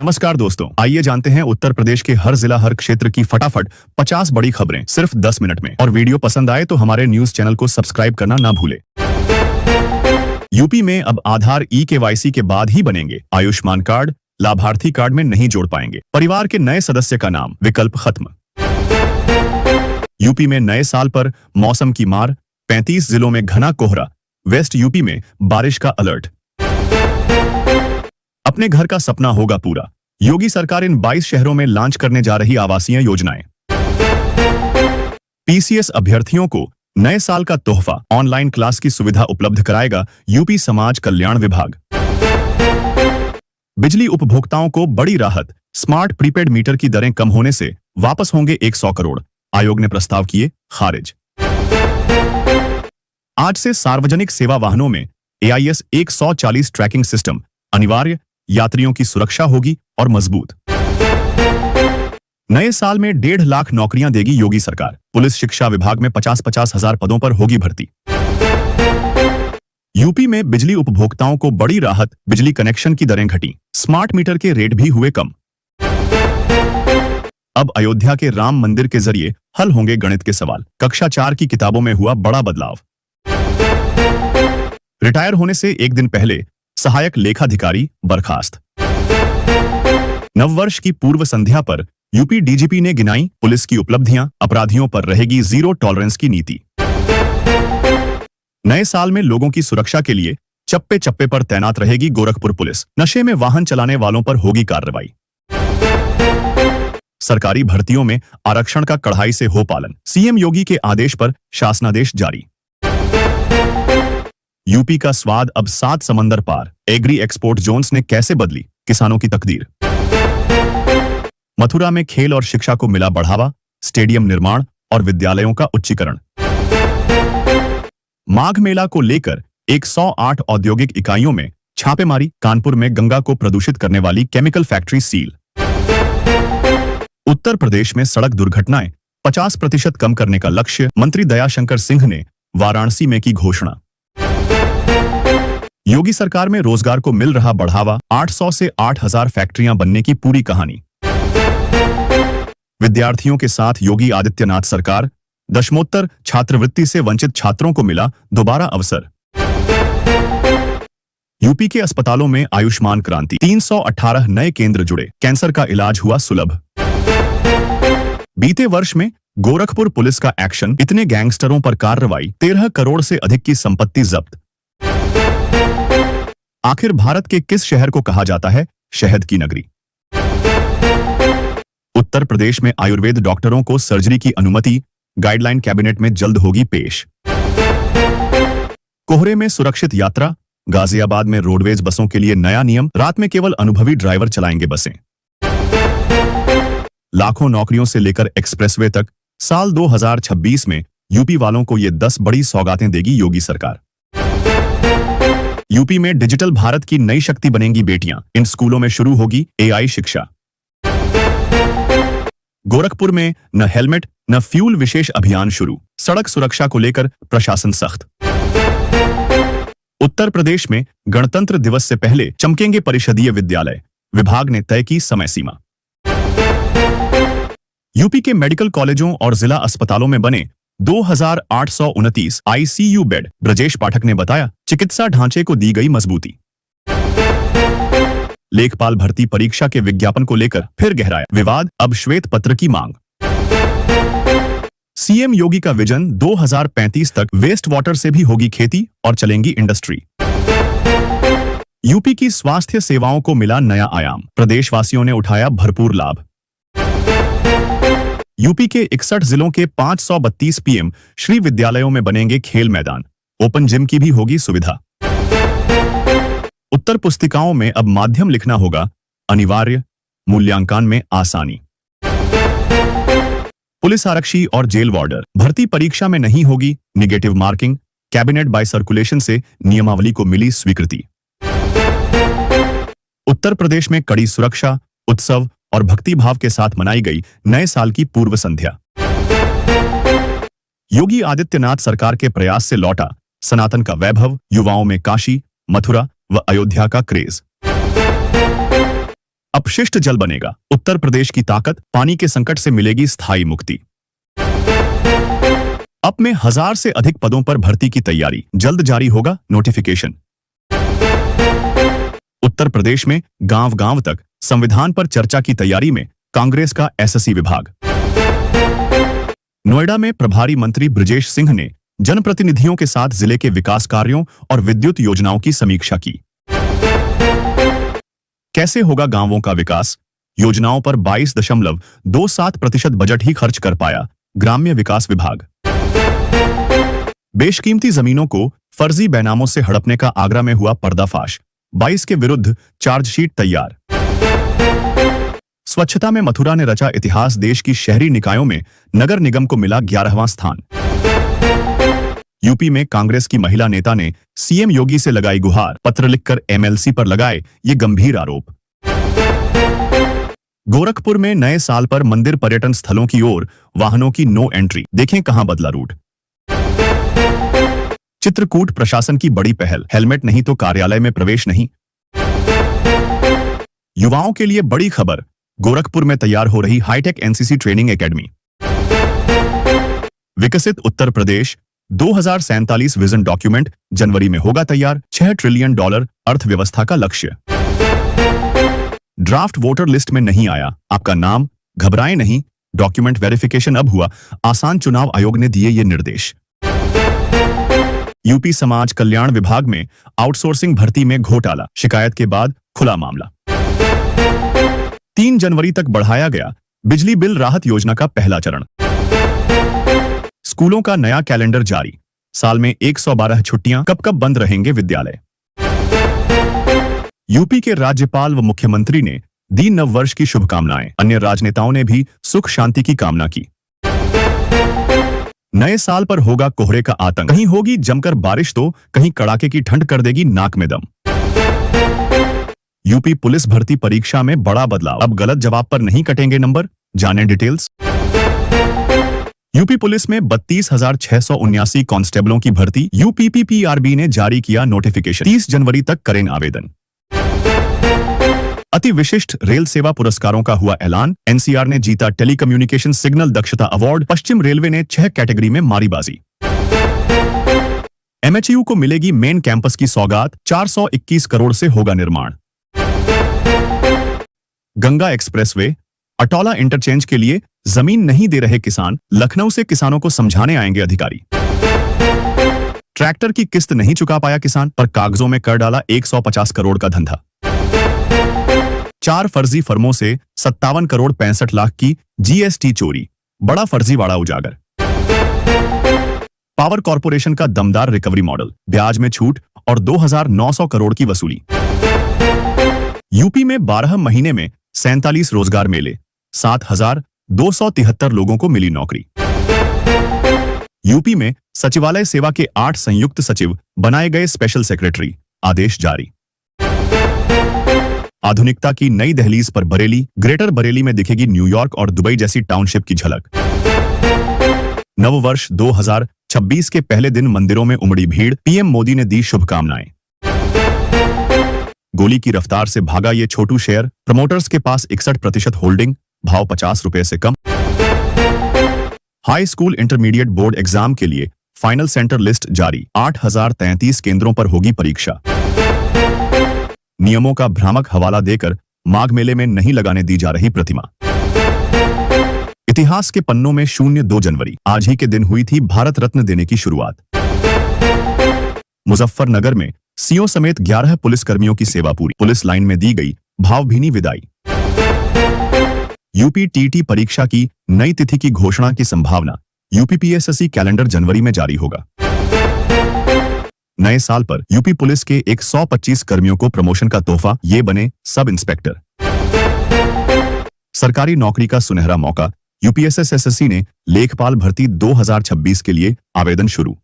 नमस्कार दोस्तों, आइए जानते हैं उत्तर प्रदेश के हर जिला हर क्षेत्र की फटाफट 50 बड़ी खबरें सिर्फ 10 मिनट में। और वीडियो पसंद आए तो हमारे न्यूज चैनल को सब्सक्राइब करना ना भूले। यूपी में अब आधार ई-केवाईसी के बाद ही बनेंगे आयुष्मान कार्ड, लाभार्थी कार्ड में नहीं जोड़ पाएंगे परिवार के नए सदस्य का नाम, विकल्प खत्म। यूपी में नए साल पर मौसम की मार, 35 जिलों में घना कोहरा, वेस्ट यूपी में बारिश का अलर्ट। अपने घर का सपना होगा पूरा, योगी सरकार इन 22 शहरों में लॉन्च करने जा रही आवासीय योजनाएं। पीसीएस अभ्यर्थियों को नए साल का तोहफा, ऑनलाइन क्लास की सुविधा उपलब्ध कराएगा यूपी समाज कल्याण विभाग। बिजली उपभोक्ताओं को बड़ी राहत, स्मार्ट प्रीपेड मीटर की दरें कम होने से वापस होंगे 100 करोड़, आयोग ने प्रस्ताव किए खारिज। आज से सार्वजनिक सेवा वाहनों में AIS 140 ट्रैकिंग सिस्टम अनिवार्य, यात्रियों की सुरक्षा होगी और मजबूत। नए साल में 1.5 लाख नौकरियां देगी योगी सरकार, पुलिस शिक्षा विभाग में 50-50 हजार पदों पर होगी भर्ती। यूपी में बिजली उपभोक्ताओं को बड़ी राहत, बिजली कनेक्शन की दरें घटी, स्मार्ट मीटर के रेट भी हुए कम। अब अयोध्या के राम मंदिर के जरिए हल होंगे गणित के सवाल, कक्षा 4 की किताबों में हुआ बड़ा बदलाव। रिटायर होने से एक दिन पहले सहायक लेखाधिकारी बर्खास्त। नववर्ष की पूर्व संध्या पर यूपी डीजीपी ने गिनाई पुलिस की उपलब्धियां, अपराधियों पर रहेगी जीरो टॉलरेंस की नीति। नए साल में लोगों की सुरक्षा के लिए चप्पे चप्पे पर तैनात रहेगी गोरखपुर पुलिस, नशे में वाहन चलाने वालों पर होगी कार्रवाई। सरकारी भर्तियों में आरक्षण का कड़ाई से हो पालन, सीएम योगी के आदेश पर शासनादेश जारी। यूपी का स्वाद अब 7 समंदर पार, एग्री एक्सपोर्ट जोन्स ने कैसे बदली किसानों की तकदीर। मथुरा में खेल और शिक्षा को मिला बढ़ावा, स्टेडियम निर्माण और विद्यालयों का उच्चीकरण। माघ मेला को लेकर 108 औद्योगिक इकाइयों में छापेमारी, कानपुर में गंगा को प्रदूषित करने वाली chemical factory seal. Uttar Pradesh में सड़क दुर्घटनाएं 50% कम करने का लक्ष्य, मंत्री दयाशंकर सिंह ने वाराणसी में की घोषणा। योगी सरकार में रोजगार को मिल रहा बढ़ावा, 800 से 8000 फैक्ट्रियां बनने की पूरी कहानी। विद्यार्थियों के साथ योगी आदित्यनाथ सरकार, दशमोत्तर छात्रवृत्ति से वंचित छात्रों को मिला दोबारा अवसर। यूपी के अस्पतालों में आयुष्मान क्रांति, 318 नए केंद्र जुड़े, कैंसर का इलाज हुआ सुलभ। बीते वर्ष में गोरखपुर पुलिस का एक्शन, इतने गैंगस्टरों पर कार्रवाई, 13 करोड़ से अधिक की संपत्ति जब्त। आखिर भारत के किस शहर को कहा जाता है शहद की नगरी? उत्तर प्रदेश में आयुर्वेद डॉक्टरों को सर्जरी की अनुमति, गाइडलाइन कैबिनेट में जल्द होगी पेश। कोहरे में सुरक्षित यात्रा, गाजियाबाद में रोडवेज बसों के लिए नया नियम, रात में केवल अनुभवी ड्राइवर चलाएंगे बसें। लाखों नौकरियों से लेकर एक्सप्रेसवे तक, साल 2026 में यूपी वालों को ये 10 बड़ी सौगातें देगी योगी सरकार। यूपी में डिजिटल भारत की नई शक्ति बनेंगी बेटियां, इन स्कूलों में शुरू होगी AI शिक्षा। गोरखपुर में न हेलमेट न फ्यूल विशेष अभियान शुरू, सड़क सुरक्षा को लेकर प्रशासन सख्त। उत्तर प्रदेश में गणतंत्र दिवस से पहले चमकेंगे परिषदीय विद्यालय, विभाग ने तय की समय सीमा। यूपी के मेडिकल कॉलेजों और जिला अस्पतालों में बने 2829 ICU बेड, ब्रजेश पाठक ने बताया, चिकित्सा ढांचे को दी गई मजबूती। लेखपाल भर्ती परीक्षा के विज्ञापन को लेकर फिर गहराया विवाद, अब श्वेत पत्र की मांग। सीएम योगी का विजन, 2035 तक वेस्ट वाटर से भी होगी खेती और चलेंगी इंडस्ट्री। यूपी की स्वास्थ्य सेवाओं को मिला नया आयाम, प्रदेशवासियों ने उठाया भरपूर लाभ। यूपी के 61 जिलों के 532 PM श्री विद्यालयों में बनेंगे खेल मैदान, ओपन जिम की भी होगी सुविधा। उत्तर पुस्तिकाओं में अब माध्यम लिखना होगा अनिवार्य, मूल्यांकन में आसानी। पुलिस आरक्षी और जेल वार्डर भर्ती परीक्षा में नहीं होगी negative marking, cabinet by circulation से नियमावली को मिली स्वीकृति। उत्तर प्रदेश में कड़ी सुरक्षा, उत्सव और भक्ति भाव के साथ मनाई गई नए साल की पूर्व संध्या। योगी आदित्यनाथ सरकार के प्रयास से लौटा सनातन का वैभव, युवाओं में काशी, मथुरा व अयोध्या का क्रेज। अपशिष्ट जल बनेगा। उत्तर प्रदेश की ताकत, पानी के संकट से मिलेगी स्थायी मुक्ति। अब में 1000 से अधिक पदों पर भर्ती की तैयारी, जल्द जारी होगा नोटिफिकेशन। उत्तर प्रदेश में गांव-गांव तक संविधान पर चर्चा की तैयारी में कांग्रेस का एसएससी विभाग। नोएडा में प्रभारी मंत्री बृजेश सिंह ने जनप्रतिनिधियों के साथ जिले के विकास कार्यों और विद्युत योजनाओं की समीक्षा की। कैसे होगा गांवों का विकास? योजनाओं पर 22.27% बजट ही खर्च कर पाया ग्राम्य विकास विभाग। बेशकीमती जमीनों को फर्जी बैनामों से हड़पने का आगरा में हुआ पर्दाफाश, 22 के विरुद्ध चार्जशीट तैयार। स्वच्छता में मथुरा ने रचा इतिहास, देश की शहरी निकायों में नगर निगम को मिला 11वां स्थान। यूपी में कांग्रेस की महिला नेता ने सीएम योगी से लगाई गुहार, पत्र लिखकर एमएलसी पर लगाए ये गंभीर आरोप। गोरखपुर में नए साल पर मंदिर पर्यटन स्थलों की ओर वाहनों की नो एंट्री, देखें कहां बदला रूट। चित्रकूट प्रशासन की बड़ी पहल, हेलमेट नहीं तो कार्यालय में प्रवेश नहीं। युवाओं के लिए बड़ी खबर, गोरखपुर में तैयार हो रही हाईटेक एनसीसी ट्रेनिंग एकेडमी। विकसित उत्तर प्रदेश 2047 विजन डॉक्यूमेंट जनवरी में होगा तैयार, $6 ट्रिलियन अर्थव्यवस्था का लक्ष्य। ड्राफ्ट वोटर लिस्ट में नहीं आया आपका नाम, घबराएं नहीं, डॉक्यूमेंट वेरिफिकेशन अब हुआ आसान, चुनाव आयोग ने दिए ये निर्देश। यूपी समाज कल्याण विभाग में आउटसोर्सिंग भर्ती में घोटाला, शिकायत के बाद खुला मामला। 3 जनवरी तक बढ़ाया गया बिजली बिल राहत योजना का पहला चरण। स्कूलों का नया कैलेंडर जारी, साल में 112 छुट्टियां, कब कब बंद रहेंगे विद्यालय। यूपी के राज्यपाल व मुख्यमंत्री ने दी नववर्ष की शुभकामनाएं, अन्य राजनेताओं ने भी सुख शांति की कामना की। नए साल पर होगा कोहरे का आतंक, कहीं होगी जमकर बारिश तो कहीं कड़ाके की ठंड कर देगी नाक में दम। यूपी पुलिस भर्ती परीक्षा में बड़ा बदलाव, अब गलत जवाब पर नहीं कटेंगे नंबर, जानें डिटेल्स। यूपी पुलिस में 32,679 कांस्टेबलों की भर्ती, यूपीपीआरबी ने जारी किया नोटिफिकेशन, 30 जनवरी तक करें आवेदन। अति विशिष्ट रेल सेवा पुरस्कारों का हुआ ऐलान, एनसीआर ने जीता टेलीकम्युनिकेशन सिग्नल दक्षता अवार्ड, पश्चिम रेलवे ने 6 कैटेगरी में मारी बाजी। एमएचयू को मिलेगी मेन कैंपस की सौगात, 421 करोड़ से होगा निर्माण। गंगा एक्सप्रेसवे, अटौला इंटरचेंज के लिए जमीन नहीं दे रहे किसान, लखनऊ से किसानों को समझाने आएंगे अधिकारी। ट्रैक्टर की किस्त नहीं चुका पाया किसान, पर कागजों में कर डाला 150 करोड़ का धंधा। 4 फर्जी फर्मों से 57 करोड़ 65 लाख की जीएसटी चोरी, बड़ा फर्जीवाड़ा उजागर। पावर कॉर्पोरेशन का दमदार रिकवरी मॉडल, ब्याज में छूट और 2,900 करोड़ की वसूली। यूपी में 12 महीने में 47 रोजगार मेले, 7,273 लोगों को मिली नौकरी। यूपी में सचिवालय सेवा के 8 संयुक्त सचिव बनाए गए स्पेशल सेक्रेटरी, आदेश जारी। आधुनिकता की नई दहलीज पर बरेली, ग्रेटर बरेली में दिखेगी न्यूयॉर्क और दुबई जैसी टाउनशिप की झलक। नववर्ष 2026 के पहले दिन मंदिरों में उमड़ी भीड़, पीएम मोदी ने दी शुभकामनाएं। गोली की रफ्तार से भागा ये छोटू शेयर, प्रमोटर्स के पास 61% होल्डिंग, भाव 50 रुपए से कम। High school intermediate board exam के लिए फाइनल सेंटर लिस्ट जारी, 8,033 केंद्रों पर होगी परीक्षा। नियमों का भ्रामक हवाला देकर माघ मेले में नहीं लगाने दी जा रही प्रतिमा। इतिहास के पन्नों में 2 जनवरी, आज ही के दिन हुई थी भारत रत्न देने की शुरुआत। मुजफ्फरनगर में सीओ समेत 11 पुलिसकर्मियों की सेवा पूरी, पुलिस लाइन में दी गई भावभीनी विदाई। यूपी टीटी परीक्षा की नई तिथि की घोषणा की संभावना, यूपीपीएससी कैलेंडर जनवरी में जारी होगा। नए साल पर यूपी पुलिस के 125 कर्मियों को प्रमोशन का तोहफा, ये बने सब इंस्पेक्टर। सरकारी नौकरी का सुनहरा मौका, यूपीएससी ने लेखपाल भर्ती 2026 के लिए आवेदन शुरू।